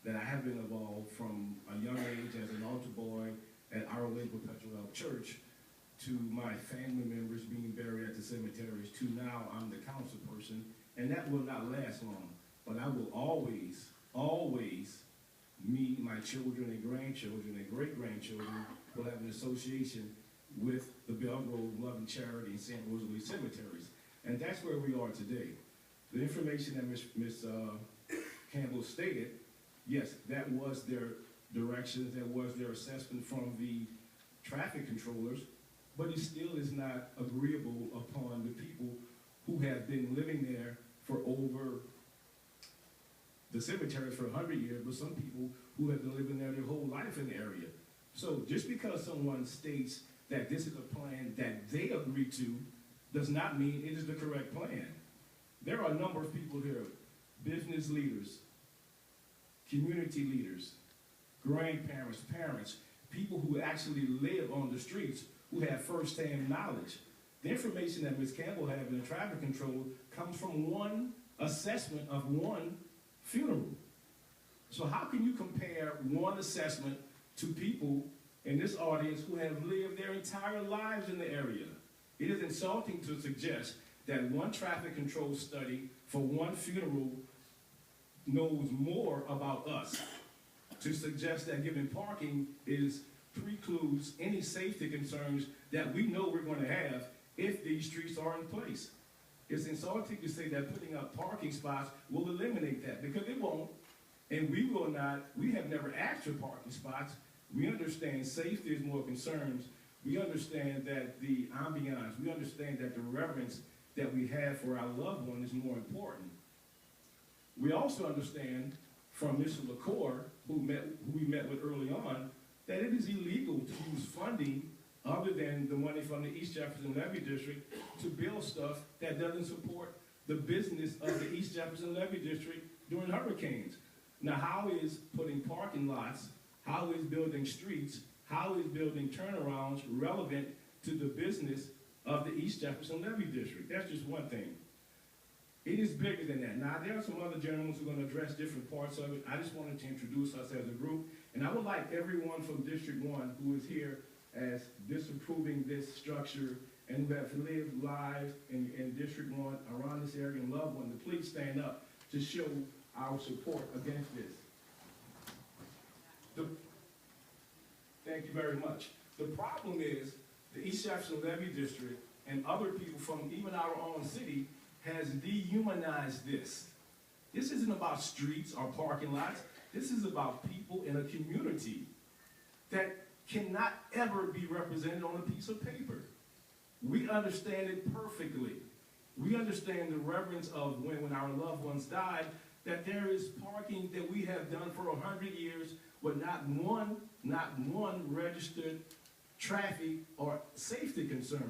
that I have been involved from a young age as an altar boy at Our Lady Perpetual Church to my family members being buried at the cemeteries to now I'm the council person, and that will not last long. But I will always, always, me, my children and grandchildren and great-grandchildren will have an association with the Belgrove Loving Charity and St. Rosalie cemeteries. And that's where we are today. The information that Ms. Campbell stated, yes, that was their directions, that was their assessment from the traffic controllers, but it still is not agreeable upon the people who have been living there for over the cemeteries for 100 years, but some people who have been living there their whole life in the area. So just because someone states that this is a plan that they agree to does not mean it is the correct plan. There are a number of people here, business leaders, community leaders, grandparents, parents, people who actually live on the streets, who have first-hand knowledge. The information that Ms. Campbell had in the traffic control comes from one assessment of one funeral. So how can you compare one assessment to people in this audience who have lived their entire lives in the area? It is insulting to suggest that one traffic control study for one funeral knows more about us. To suggest that giving parking precludes any safety concerns that we know we're going to have if these streets are in place. It's insulting to say that putting up parking spots will eliminate that, because it won't, and we will not. We have never asked for parking spots. We understand safety is more concerns. We understand that the ambiance, we understand that the reverence that we have for our loved one is more important. We also understand from Mr. LaCour, who we met with early on, that it is illegal to use funding other than the money from the East Jefferson Levee District to build stuff that doesn't support the business of the East Jefferson Levee District during hurricanes. Now, how is putting parking lots, how is building streets, how is building turnarounds relevant to the business of the East Jefferson Levee District? That's just one thing. It is bigger than that. Now, there are some other gentlemen who are going to address different parts of it. I just wanted to introduce us as a group, and I would like everyone from District 1 who is here as disapproving this structure and who have lived lives in District 1 around this area and loved one to please stand up to show our support against this. Thank you very much. The problem is the East Jefferson Levee District and other people from even our own city has dehumanized this. This isn't about streets or parking lots. This is about people in a community that cannot ever be represented on a piece of paper. We understand it perfectly. We understand the reverence of when our loved ones died, that there is parking that we have done for 100 years with not one registered traffic or safety concern.